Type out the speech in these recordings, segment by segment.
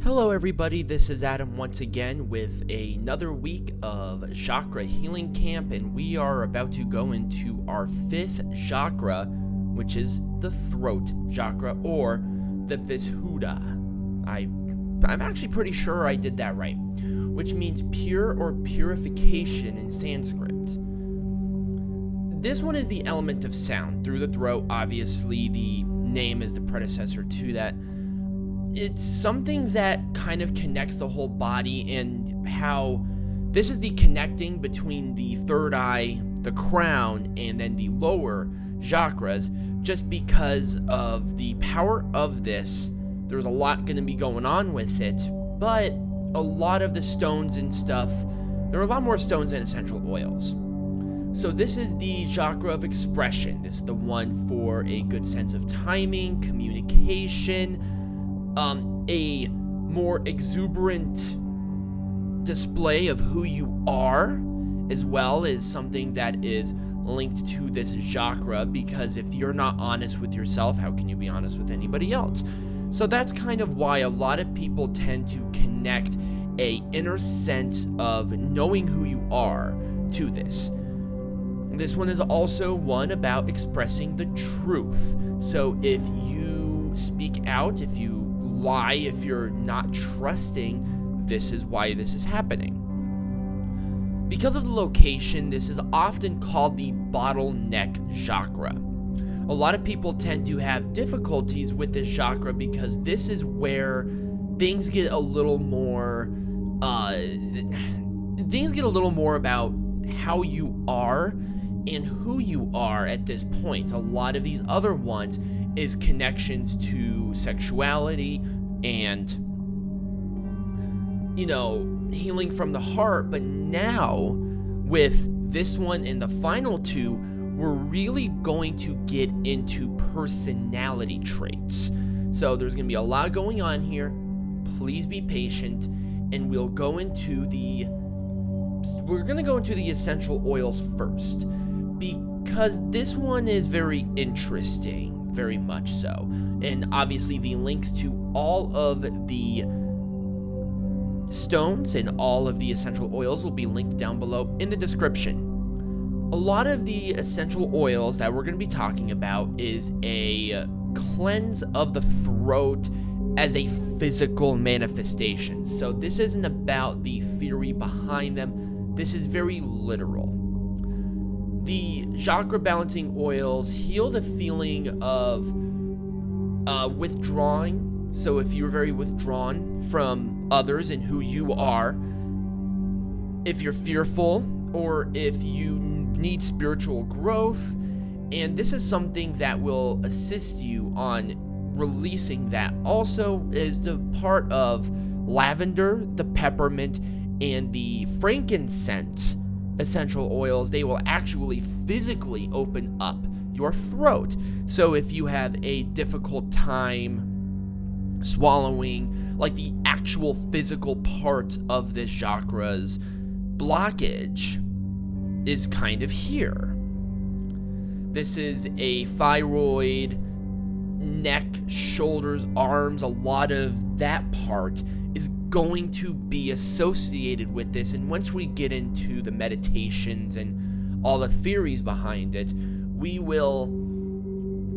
Hello everybody, this is Adam once again with another week of Chakra Healing Camp, and we are about to go into our fifth chakra, which is the throat chakra, or the Vishuddha. I'm actually pretty sure I did that right, which means pure or purification in Sanskrit. This one is the element of sound through the throat. Obviously, the name is the predecessor to that. It's something that kind of connects the whole body, and how this is the connecting between the third eye, the crown, and then the lower chakras. Just because of the power of this, there's a lot going to be going on with it, but a lot of the stones and stuff, there are a lot more stones than essential oils. So this is the chakra of expression. This is the one for a good sense of timing, communication, a more exuberant display of who you are, as well as something that is linked to this chakra, because if you're not honest with yourself, how can you be honest with anybody else? So that's kind of why a lot of people tend to connect a inner sense of knowing who you are to this. This one is also one about expressing the truth. So if you speak out, if you lie, if you're not trusting, this is why this is happening. Because of the location, this is often called the bottleneck chakra. A lot of people tend to have difficulties with this chakra because this is where things get a little more about how you are and who you are at this point. A lot of these other ones is connections to sexuality and, healing from the heart. But now, with this one and the final two, we're really going to get into personality traits. So there's going to be a lot going on here. Please be patient, and we're going to go into the essential oils first, because this one is very interesting. Very much so. And obviously the links to all of the stones and all of the essential oils will be linked down below in the description. A lot of the essential oils that we're going to be talking about is a cleanse of the throat as a physical manifestation. So this isn't about the theory behind them. This is very literal. The chakra balancing oils heal the feeling of withdrawing. So if you're very withdrawn from others and who you are, if you're fearful, or if you need spiritual growth, and this is something that will assist you on releasing that. Also is the part of lavender, the peppermint, and the frankincense essential oils. They will actually physically open up your throat. So if you have a difficult time swallowing, like the actual physical part of this chakra's blockage is kind of here. This is a thyroid, neck, shoulders, arms. A lot of that part is going to be associated with this, and once we get into the meditations and all the theories behind it, we will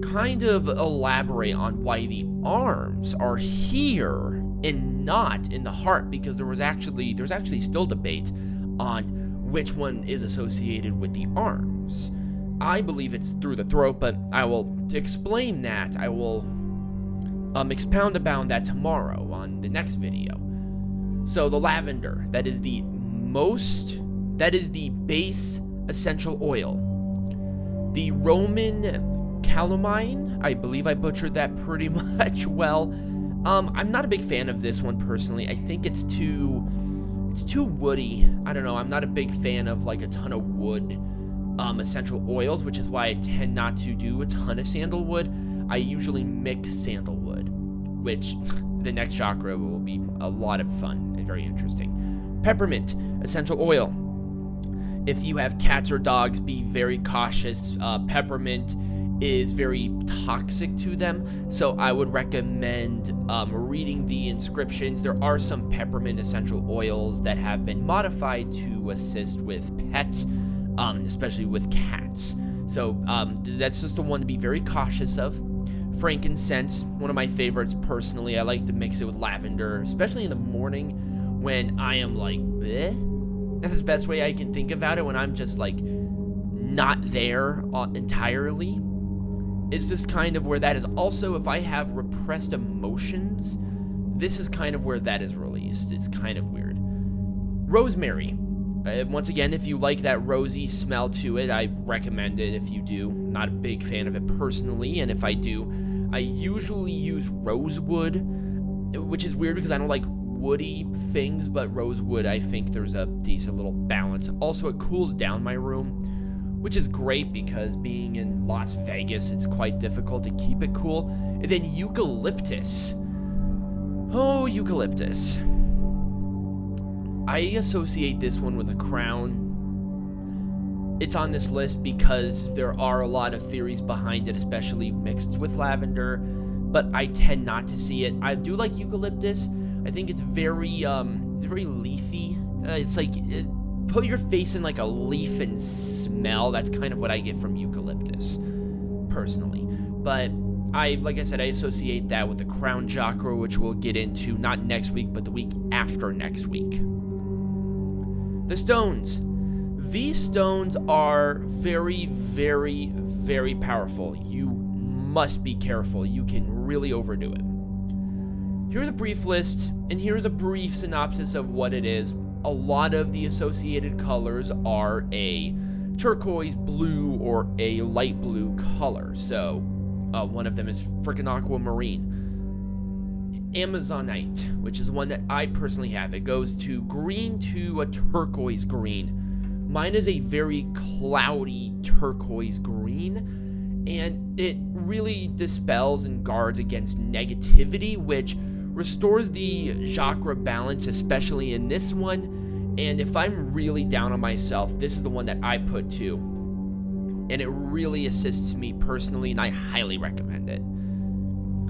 kind of elaborate on why the arms are here and not in the heart, because there's actually still debate on which one is associated with the arms. I believe it's through the throat, but I will explain that. I will expound about that tomorrow on the next video. So the lavender, that is the base essential oil. The Roman calamine, I believe I butchered that pretty much well. I'm not a big fan of this one personally. I think it's too woody. I don't know. I'm not a big fan of like a ton of wood essential oils, which is why I tend not to do a ton of sandalwood. I usually mix sandalwood, which the next chakra will be a lot of fun and very interesting. Peppermint essential oil. If you have cats or dogs, be very cautious. Peppermint is very toxic to them. So I would recommend reading the inscriptions. There are some peppermint essential oils that have been modified to assist with pets, especially with cats. So that's just the one to be very cautious of. Frankincense, one of my favorites personally. I like to mix it with lavender, especially in the morning when I am like, bleh. That's the best way I can think about it, when I'm just like not there entirely. It's just kind of where that is. Also, if I have repressed emotions, this is kind of where that is released. It's kind of weird. Rosemary. Once again, if you like that rosy smell to it, I recommend it if you do. Not a big fan of it personally, and if I do, I usually use rosewood, which is weird because I don't like woody things, but rosewood, I think there's a decent little balance. Also, it cools down my room, which is great because being in Las Vegas, it's quite difficult to keep it cool. And then eucalyptus. Oh, eucalyptus. I associate this one with the crown. It's on this list because there are a lot of theories behind it, especially mixed with lavender, but I tend not to see it. I do like eucalyptus. I think it's very leafy. It's like, put your face in like a leaf and smell. That's kind of what I get from eucalyptus, personally. But like I said, I associate that with the crown chakra, which we'll get into not next week, but the week after next week. The stones. These stones are very, very, very powerful. You must be careful. You can really overdo it. Here's a brief list, and here's a brief synopsis of what it is. A lot of the associated colors are a turquoise blue or a light blue color. So one of them is freaking aquamarine. Amazonite, which is one that I personally have. It goes to green to a turquoise green. Mine is a very cloudy turquoise green, and it really dispels and guards against negativity, which restores the chakra balance, especially in this one. And if I'm really down on myself, this is the one that I put to, and it really assists me personally, and I highly recommend it.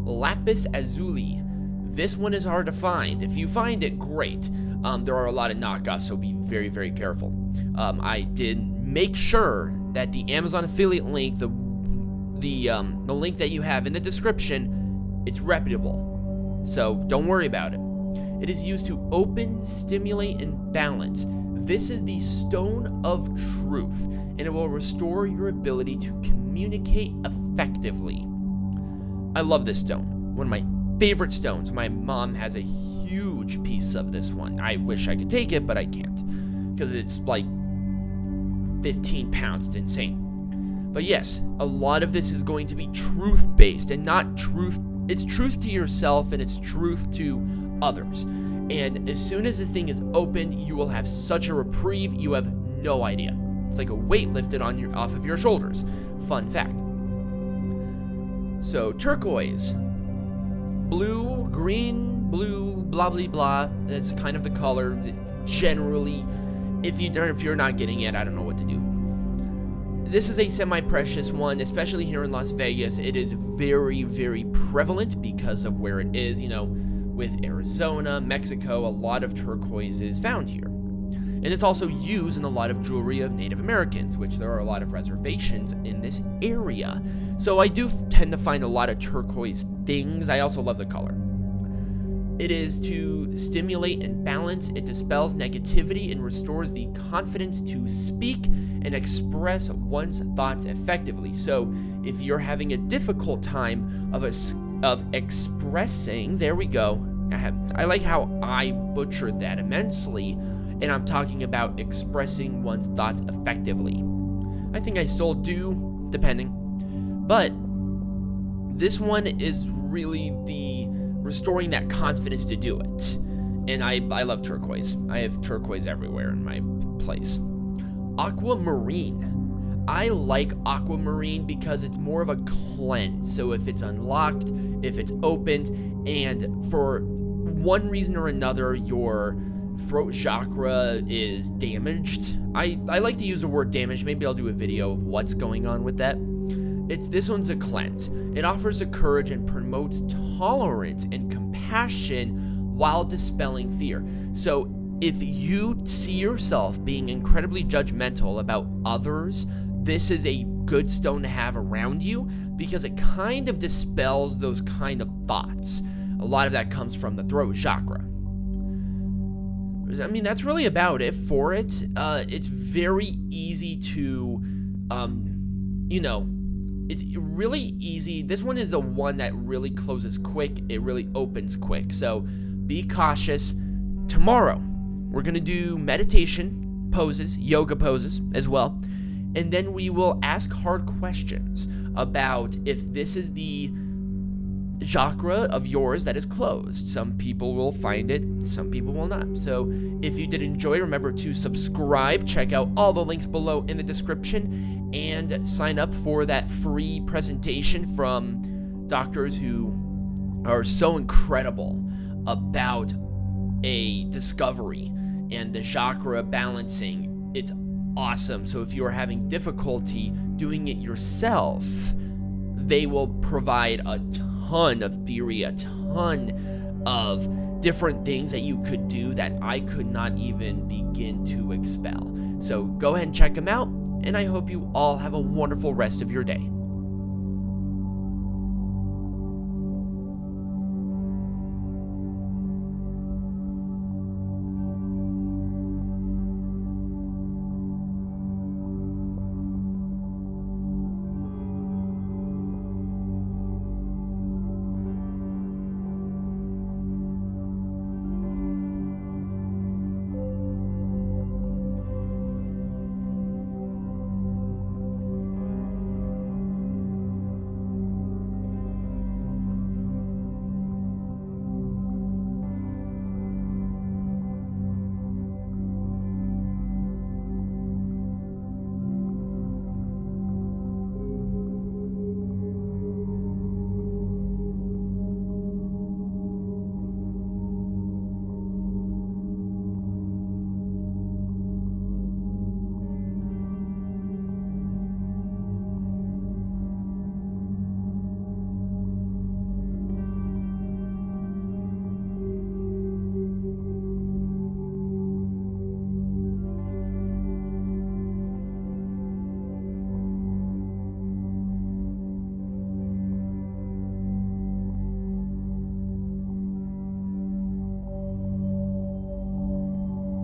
Lapis lazuli. This one is hard to find. If you find it, great. There are a lot of knockoffs, so be very, very careful. I did make sure that the Amazon affiliate link, the link that you have in the description, it's reputable. So don't worry about it. It is used to open, stimulate, and balance. This is the stone of truth, and it will restore your ability to communicate effectively. I love this stone. One of my favorite stones. My mom has a huge piece of this one. I wish I could take it, but I can't because it's like 15 pounds. It's insane. But yes, a lot of this is going to be truth-based and not truth. It's truth to yourself and it's truth to others. And as soon as this thing is open, you will have such a reprieve. You have no idea. It's like a weight lifted off of your shoulders. Fun fact. So turquoise. Blue, green, blue, blah, blah, blah. That's kind of the color that generally, if you're not getting it, I don't know what to do. This is a semi-precious one, especially here in Las Vegas. It is very, very prevalent because of where it is. You know, with Arizona, Mexico, a lot of turquoise is found here. And it's also used in a lot of jewelry of Native Americans, which there are a lot of reservations in this area. So I do tend to find a lot of turquoise things. I also love the color. It is to stimulate and balance. It dispels negativity and restores the confidence to speak and express one's thoughts effectively. So if you're having a difficult time of expressing, there we go. I like how I butchered that immensely. And I'm talking about expressing one's thoughts effectively. I think I still do, depending. But this one is really the restoring that confidence to do it. And I love turquoise. I have turquoise everywhere in my place. Aquamarine. I like aquamarine because it's more of a cleanse. So if it's unlocked, if it's opened, and for one reason or another, your throat chakra is damaged. I like to use the word damaged. Maybe I'll do a video of what's going on with that. This one's a cleanse. It offers the courage and promotes tolerance and compassion while dispelling fear. So if you see yourself being incredibly judgmental about others, this is a good stone to have around you because it kind of dispels those kind of thoughts. A lot of that comes from the throat chakra. I mean, that's really about it for it. It's very easy to, it's really easy. This one is the one that really closes quick. It really opens quick. So be cautious. Tomorrow, we're going to do meditation poses, yoga poses as well. And then we will ask hard questions about if this is the chakra of yours that is closed. Some people will find it, some people will not. So if you did enjoy, remember to subscribe, check out all the links below in the description, and sign up for that free presentation from doctors who are so incredible about a discovery and the chakra balancing. It's awesome. So if you are having difficulty doing it yourself, they will provide a ton of theory, a ton of different things that you could do that I could not even begin to expel. So go ahead and check them out, and I hope you all have a wonderful rest of your day.